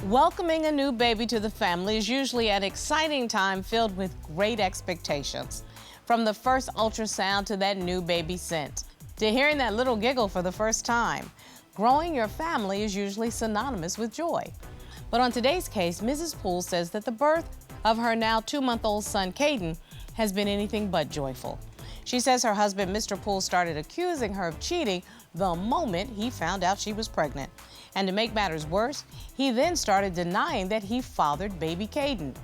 Welcoming a new baby to the family is usually an exciting time filled with great expectations. From the first ultrasound to that new baby scent, to hearing that little giggle for the first time, growing your family is usually synonymous with joy. But on today's case, Mrs. Poole says that the birth of her now 2-month-old son, Caden, has been anything but joyful. She says her husband, Mr. Poole, started accusing her of cheating the moment he found out she was pregnant. And to make matters worse, he then started denying that he fathered baby Caden.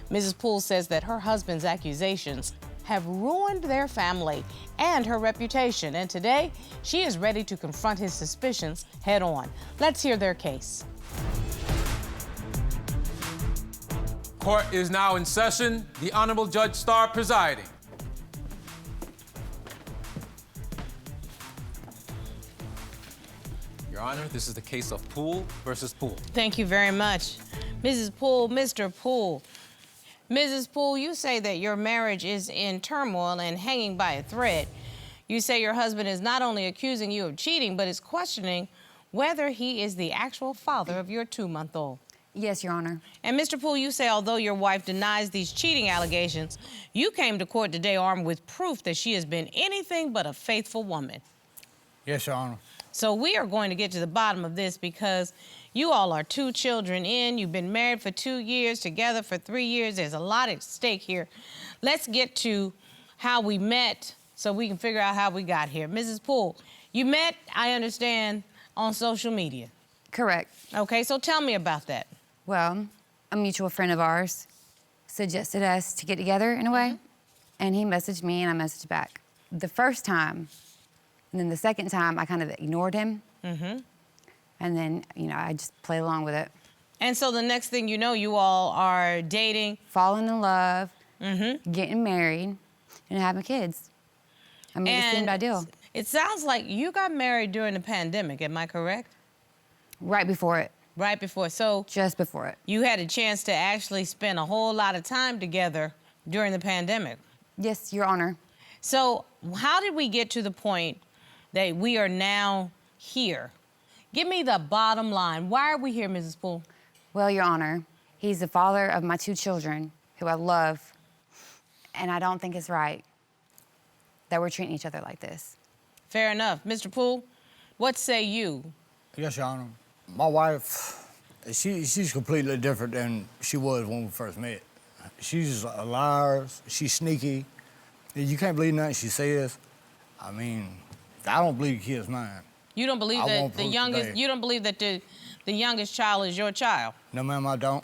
Mrs. Poole says that her husband's accusations have ruined their family and her reputation, and today she is ready to confront his suspicions head on. Let's hear their case. Court is now in session. The Honorable Judge Starr presiding. Your Honor, this is the case of Poole versus Poole. Thank you very much. Mrs. Poole, Mr. Poole. Mrs. Poole, you say that your marriage is in turmoil and hanging by a thread. You say your husband is not only accusing you of cheating, but is questioning whether he is the actual father of your 2-month-old. Yes, Your Honor. And Mr. Poole, you say although your wife denies these cheating allegations, you came to court today armed with proof that she has been anything but a faithful woman. Yes, Your Honor. So we are going to get to the bottom of this because you all are 2 children in. You've been married for 2 years, together for 3 years. There's a lot at stake here. Let's get to how we met so we can figure out how we got here. Mrs. Poole, you met, I understand, on social media. Correct. Okay, so tell me about that. Well, a mutual friend of ours suggested us to get together in a way, and he messaged me and I messaged back. The first time, and then the second time, I kind of ignored him. And then, I just played along with it. And so the next thing you know, you all are dating. Falling in love, getting married, and having kids. I mean, it seemed ideal. It sounds like you got married during the pandemic, am I correct? Right before it. Right before, so. Just before it. You had a chance to actually spend a whole lot of time together during the pandemic. Yes, Your Honor. So how did we get to the point that we are now here? Give me the bottom line. Why are we here, Mrs. Poole? Well, Your Honor, he's the father of my 2 children, who I love, and I don't think it's right that we're treating each other like this. Fair enough. Mr. Poole, what say you? Yes, Your Honor. My wife, she's completely different than she was when we first met. She's a liar, she's sneaky. You can't believe nothing she says. I mean, I don't believe the kid's mine. You don't believe that the youngest, you don't believe that the youngest child is your child? No, ma'am, I don't.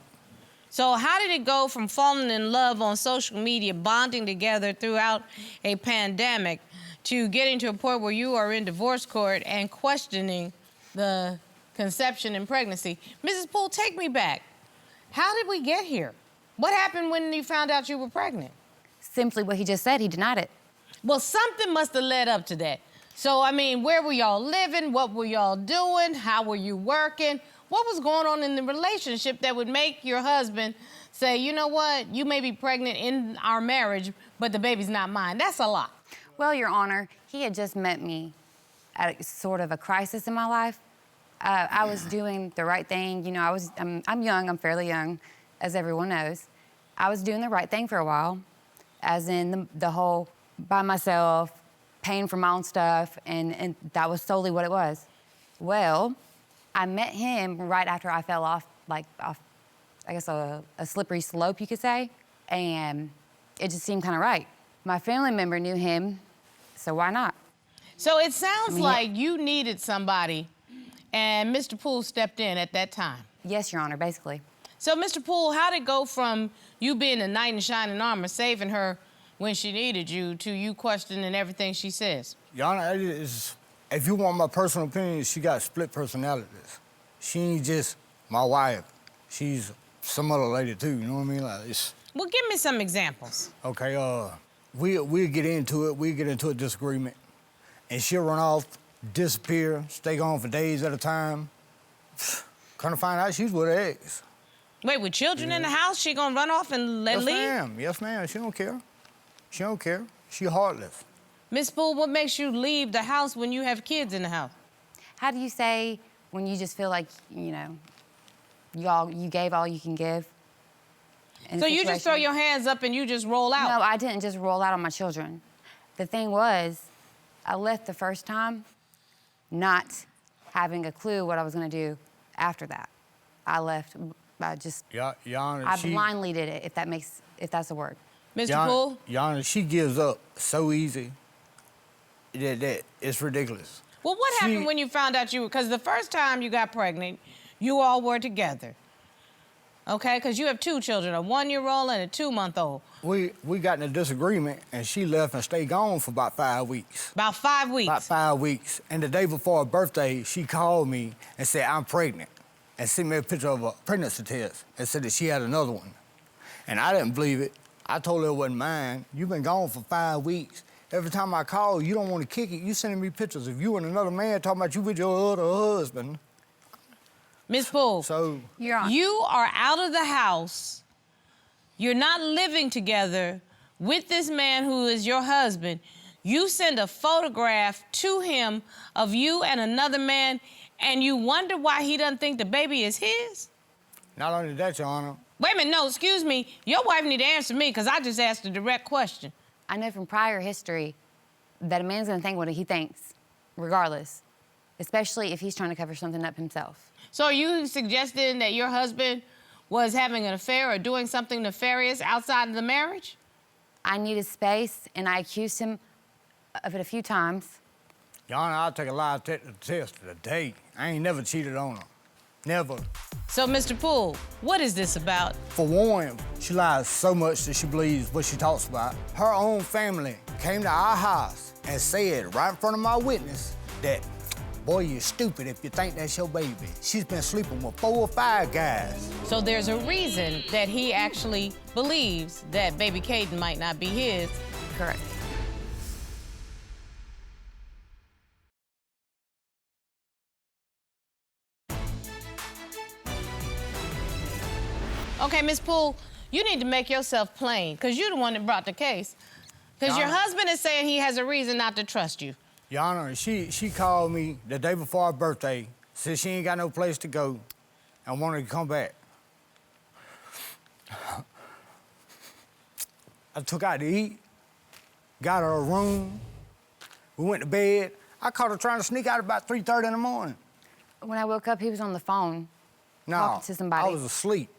So how did it go from falling in love on social media, bonding together throughout a pandemic, to getting to a point where you are in divorce court and questioning the conception and pregnancy? Mrs. Poole, take me back. How did we get here? What happened when you found out you were pregnant? Simply what he just said, he denied it. Well, something must have led up to that. So, I mean, where were y'all living? What were y'all doing? How were you working? What was going on in the relationship that would make your husband say, you know what, you may be pregnant in our marriage, but the baby's not mine? That's a lot. Well, Your Honor, he had just met me at sort of a crisis in my life. I was doing the right thing. I'm young, I'm fairly young, as everyone knows. I was doing the right thing for a while, as in the whole by myself, paying for my own stuff, and that was solely what it was. Well, I met him right after I fell off, I guess a slippery slope, you could say, and it just seemed kind of right. My family member knew him, so why not? So it sounds like you needed somebody, and Mr. Poole stepped in at that time. Yes, Your Honor, basically. So, Mr. Poole, how'd it go from you being a knight in shining armor, saving her when she needed you, to you questioning everything she says? Your Honor, if you want my personal opinion, she got split personalities. She ain't just my wife. She's some other lady, too, you know what I mean? Well, give me some examples. Okay, we'll get into it. We'll get into a disagreement. And she'll run off, disappear, stay gone for days at a time. Come to find out she's with her ex. Wait, with children in the house, she gonna run off and leave? Yes, ma'am. She don't care. She don't care. She heartless. Miss Poole, what makes you leave the house when you have kids in the house? How do you say when you just feel like, You gave all you can give. So you just throw your hands up and you just roll out? No, I didn't just roll out on my children. The thing was, I left the first time not having a clue what I was gonna do after that. I left, Your Honor, I blindly did it, if that's a word. Mr. Poole? Your Honor, she gives up so easy that it's ridiculous. Well, what happened when you found out because the first time you got pregnant, you all were together, okay? Because you have 2 children, a 1-year-old and a 2-month-old. We got in a disagreement, and she left and stayed gone for about 5 weeks. About 5 weeks? About 5 weeks. And the day before her birthday, she called me and said, I'm pregnant, and sent me a picture of a pregnancy test and said that she had another one. And I didn't believe it. I told her it wasn't mine. You've been gone for 5 weeks. Every time I call, you don't want to kick it. You sending me pictures of you and another man talking about you with your other husband. Ms. Poole, So you are out of the house. You're not living together with this man who is your husband. You send a photograph to him of you and another man, and you wonder why he doesn't think the baby is his? not only that, Your Honor. Wait a minute, no, excuse me. Your wife need to answer me because I just asked a direct question. I know from prior history that a man's gonna think what he thinks, regardless, especially if he's trying to cover something up himself. So are you suggesting that your husband was having an affair or doing something nefarious outside of the marriage? I needed space, and I accused him of it a few times. Your Honor, I'll take a lie test today. I ain't never cheated on her. Never. So, Mr. Poole, what is this about? For one, she lies so much that she believes what she talks about. Her own family came to our house and said right in front of my witness that, boy, you're stupid if you think that's your baby. She's been sleeping with 4 or 5 guys. So there's a reason that he actually believes that baby Caden might not be his. Correct. Okay, Miss Poole, you need to make yourself plain, because you're the one that brought the case. Because your husband is saying he has a reason not to trust you. Your Honor, she called me the day before her birthday, said she ain't got no place to go, and wanted to come back. I took her out to eat, got her a room, we went to bed. I caught her trying to sneak out about 3:30 in the morning. When I woke up, he was on the phone talking to somebody. I was asleep.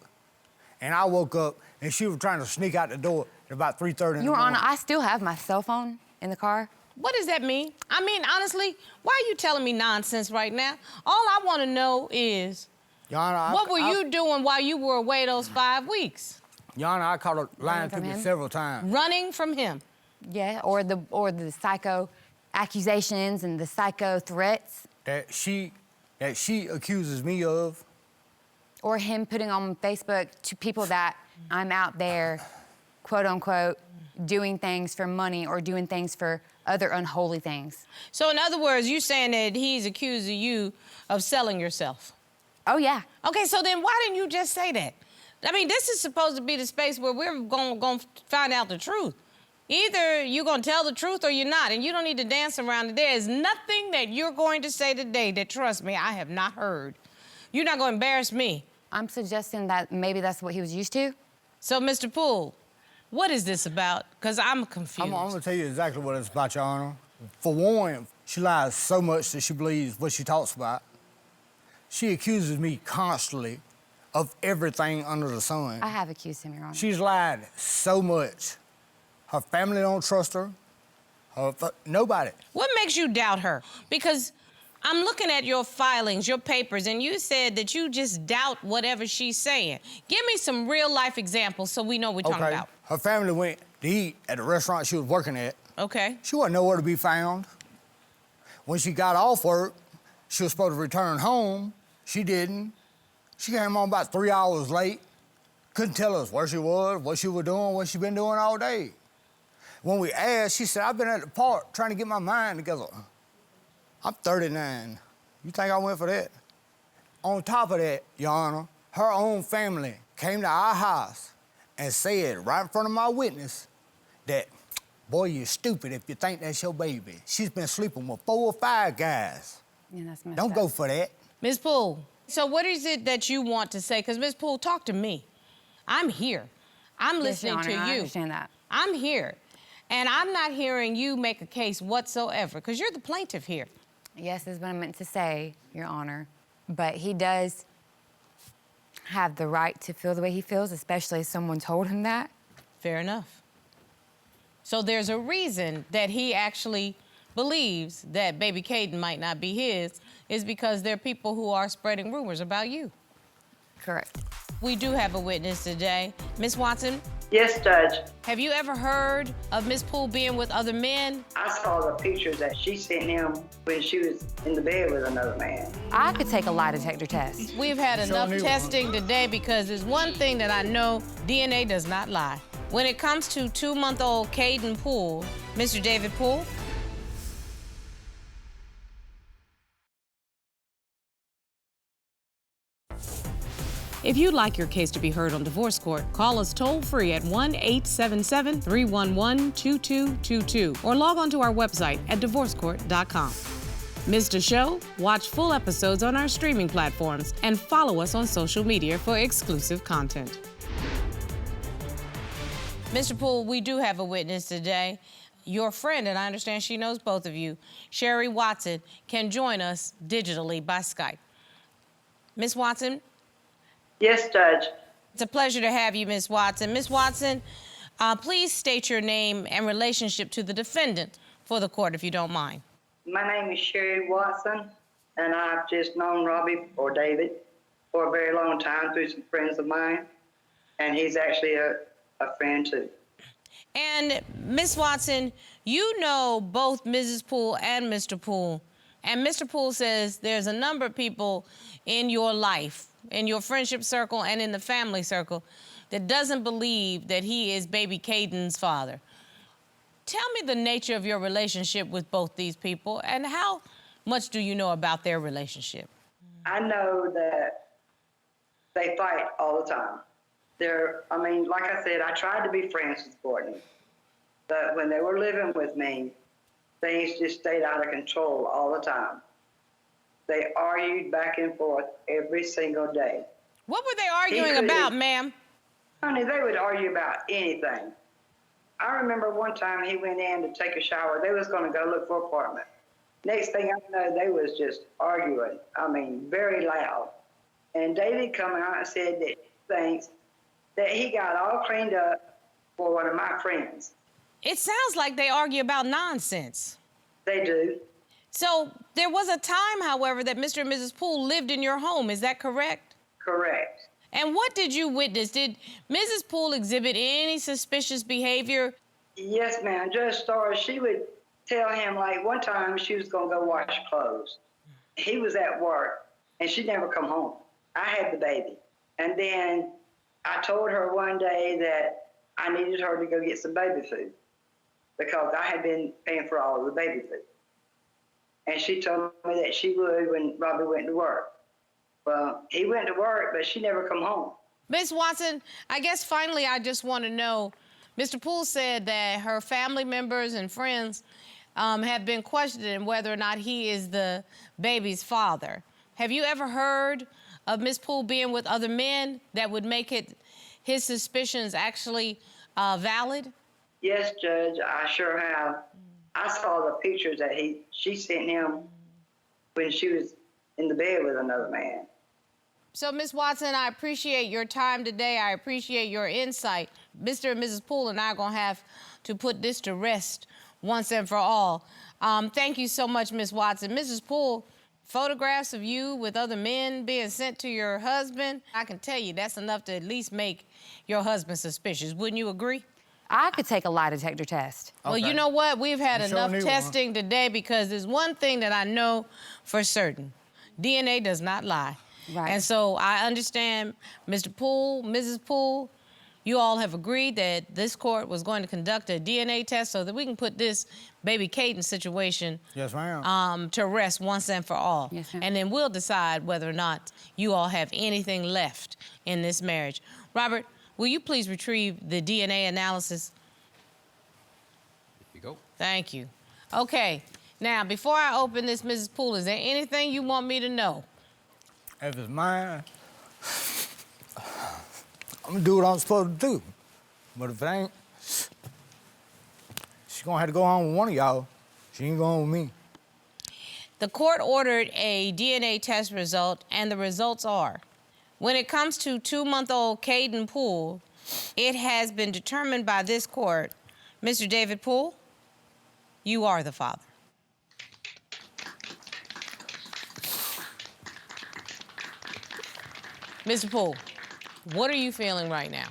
And I woke up, and she was trying to sneak out the door at about 3:30 in the morning. Your Honor, I still have my cell phone in the car. What does that mean? I mean, honestly, why are you telling me nonsense right now? All I want to know is, Your Honor, what were you doing while you were away those 5 weeks? Your Honor, I caught her lying to me several times. Running from him? Yeah, or the psycho accusations and the psycho threats. That she accuses me of. Or him putting on Facebook to people that I'm out there, quote unquote, doing things for money or doing things for other unholy things. So in other words, you're saying that he's accusing you of selling yourself? Oh, yeah. Okay, so then why didn't you just say that? I mean, this is supposed to be the space where we're going to find out the truth. Either you're going to tell the truth or you're not, and you don't need to dance around it. There is nothing that you're going to say today that, trust me, I have not heard. You're not going to embarrass me. I'm suggesting that maybe that's what he was used to. So, Mr. Poole, what is this about? Because I'm confused. I'm going to tell you exactly what it's about, Your Honor. For one, she lies so much that she believes what she talks about. She accuses me constantly of everything under the sun. I have accused him, Your Honor. She's lied so much. Her family don't trust her. Nobody. What makes you doubt her? Because I'm looking at your filings, your papers, and you said that you just doubt whatever she's saying. Give me some real-life examples so we know what we're talking about. Her family went to eat at the restaurant she was working at. Okay. She wasn't nowhere to be found. When she got off work, she was supposed to return home. She didn't. She came home about 3 hours late. Couldn't tell us where she was, what she was doing, what she been doing all day. When we asked, she said, I've been at the park trying to get my mind together. I'm 39. You think I went for that? On top of that, Your Honor, her own family came to our house and said right in front of my witness that, boy, you're stupid if you think that's your baby. She's been sleeping with 4 or 5 guys. Yeah, that's messed Don't up. go for that. Ms. Poole, So what is it that you want to say? Because Ms. Poole, talk to me. I'm here. I'm Yes, Your listening to Honor, you. I understand that. I'm here. And I'm not hearing you make a case whatsoever, because you're the plaintiff here. Yes, is what I meant to say, Your Honor. But he does have the right to feel the way he feels, especially if someone told him that. Fair enough. So there's a reason that he actually believes that baby Caden might not be his, is because there are people who are spreading rumors about you. Correct. We do have a witness today. Miss Watson, Yes, Judge. have you ever heard of Miss Poole being with other men? I saw the pictures that she sent him when she was in the bed with another man. I could take a lie detector test. We've had enough need one. testing today because there's one thing that I know, DNA does not lie. When it comes to 2-month-old Caden Poole, Mr. David Poole, if you'd like your case to be heard on divorce court, call us toll-free at 1-877-311-2222 or log on to our website at divorcecourt.com. Missed a show? Watch full episodes on our streaming platforms and follow us on social media for exclusive content. Mr. Poole, we do have a witness today. Your friend, and I understand she knows both of you, Sherry Watson, can join us digitally by Skype. Miss Watson, Yes, Judge. it's a pleasure to have you, Miss Watson. Miss Watson, please state your name and relationship to the defendant for the court, if you don't mind. My name is Sherry Watson, and I've just known Robbie or David for a very long time through some friends of mine, and he's actually a friend too. And Miss Watson, you know both Mrs. Poole and Mr. Poole. And Mr. Poole says there's a number of people in your life, in your friendship circle and in the family circle, that doesn't believe that he is baby Caden's father. Tell me the nature of your relationship with both these people and how much do you know about their relationship? I know that they fight all the time. Like I said, I tried to be friends with Courtney, but when they were living with me, things just stayed out of control all the time. They argued back and forth every single day. What were they arguing about, ma'am? Honey, they would argue about anything. I remember one time he went in to take a shower. They was going to go look for an apartment. Next thing I know, they was just arguing. Very loud. And David come out and said that he thinks that he got all cleaned up for one of my friends. It sounds like they argue about nonsense. They do. So there was a time, however, that Mr. and Mrs. Poole lived in your home. Is that correct? Correct. And what did you witness? Did Mrs. Poole exhibit any suspicious behavior? Yes, ma'am. Judge Starr, she would tell him, like, one time she was going to go wash clothes. He was at work, and she never come home. I had the baby. And then I told her one day that I needed her to go get some baby food because I had been paying for all of the baby food. And she told me that she would when Robbie went to work. Well, he went to work, but she never come home. Ms. Watson, I guess finally I just want to know, Mr. Poole said that her family members and friends have been questioning whether or not he is the baby's father. Have you ever heard of Ms. Poole being with other men that would make his suspicions actually valid? Yes, Judge, I sure have. I saw the pictures that she sent him when she was in the bed with another man. So, Ms. Watson, I appreciate your time today. I appreciate your insight. Mr. and Mrs. Poole and I are going to have to put this to rest once and for all. Thank you so much, Ms. Watson. Mrs. Poole, photographs of you with other men being sent to your husband, I can tell you that's enough to at least make your husband suspicious. Wouldn't you agree? I could take a lie detector test. Well, you know what? We've had enough need testing today because there's one thing that I know for certain. DNA does not lie. Right. And so I understand, Mr. Poole, Mrs. Poole, you all have agreed that this court was going to conduct a DNA test so that we can put this baby Caden situation Yes, ma'am. to rest once and for all. Yes, ma'am. And then we'll decide whether or not you all have anything left in this marriage. Robert, will you please retrieve the DNA analysis? Here you go. Thank you. Okay, now before I open this, Mrs. Poole, is there anything you want me to know? If it's mine, I'm gonna do what I'm supposed to do. But if it ain't, she's gonna have to go home with one of y'all. She ain't going with me. The court ordered a DNA test result, and the results are, when it comes to 2-month-old Caden Poole, it has been determined by this court, Mr. David Poole, you are the father. Mr. Poole, what are you feeling right now?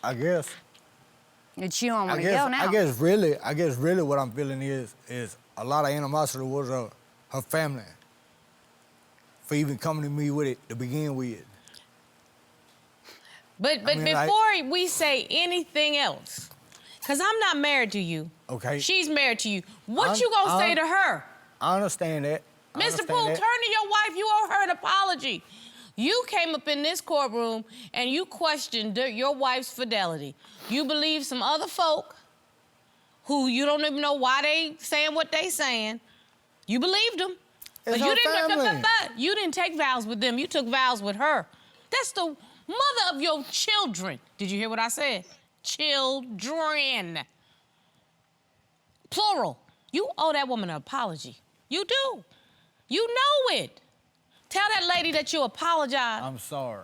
I guess. But you don't want to yell now. I guess really what I'm feeling is a lot of animosity towards her family for even coming to me with it to begin with. But before we say anything else, because I'm not married to you. Okay. She's married to you. What you gonna say to her? I understand that. Mr. Poole, turn to your wife. You owe her an apology. You came up in this courtroom and you questioned your wife's fidelity. You believe some other folk who you don't even know why they saying what they saying. You believed them. It's But you didn't take vows with them. You took vows with her. That's the mother of your children. Did you hear what I said? Children. Plural. You owe that woman an apology. You do. You know it. Tell that lady that you apologize. I'm sorry.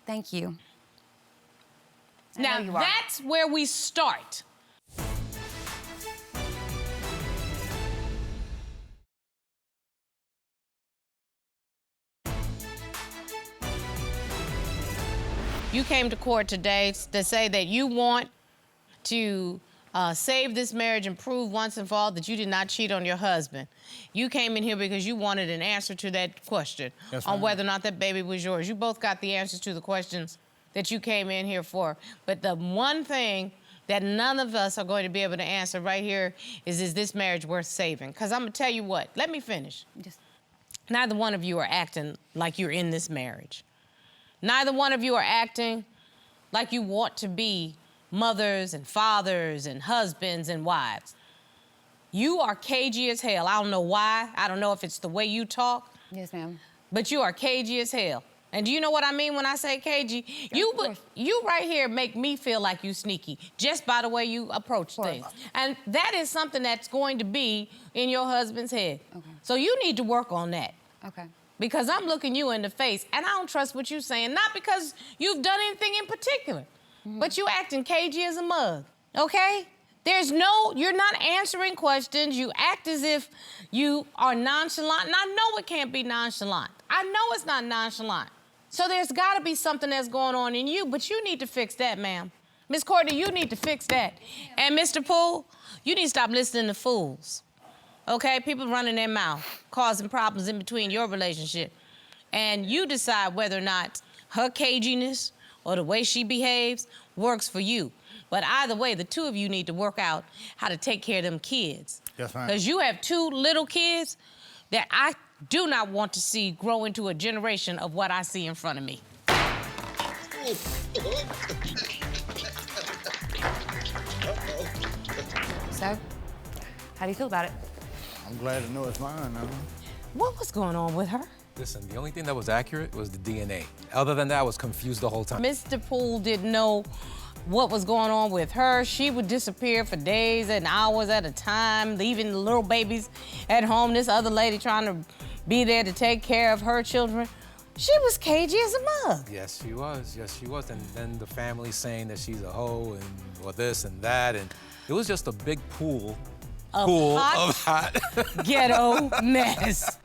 Thank you. Now, that's where we start. You came to court today to say that you want to save this marriage and prove once and for all that you did not cheat on your husband. You came in here because you wanted an answer to that question on whether or not that baby was yours. You both got the answers to the questions that you came in here for. But the one thing that none of us are going to be able to answer right here is this marriage worth saving? Because I'm going to tell you what. Let me finish. Neither one of you are acting like you're in this marriage. Neither one of you are acting like you want to be mothers and fathers and husbands and wives. You are cagey as hell. I don't know why. I don't know if it's the way you talk. Yes, ma'am. But you are cagey as hell. And do you know what I mean when I say cagey? You right here make me feel like you sneaky just by the way you approach things. And that is something that's going to be in your husband's head. Okay. So you need to work on that. Okay. Because I'm looking you in the face and I don't trust what you're saying, not because you've done anything in particular, but you acting cagey as a mug, okay? You're not answering questions. You act as if you are nonchalant, and I know it can't be nonchalant. I know it's not nonchalant. So there's gotta be something that's going on in you, but you need to fix that, ma'am. Miss Courtney, you need to fix that. And Mr. Poole, you need to stop listening to fools. Okay, people running their mouth, causing problems in between your relationship. And you decide whether or not her caginess or the way she behaves works for you. But either way, the two of you need to work out how to take care of them kids. Yes, ma'am. Because you have two little kids that I do not want to see grow into a generation of what I see in front of me. So, how do you feel about it? I'm glad to know it's mine now. What was going on with her? Listen, the only thing that was accurate was the DNA. Other than that, I was confused the whole time. Mr. Poole didn't know what was going on with her. She would disappear for days and hours at a time, leaving the little babies at home. This other lady trying to be there to take care of her children. She was cagey as a mug. Yes, she was. Yes, she was. And then the family saying that she's a hoe and or this and that. And it was just a big pool of hot ghetto mess.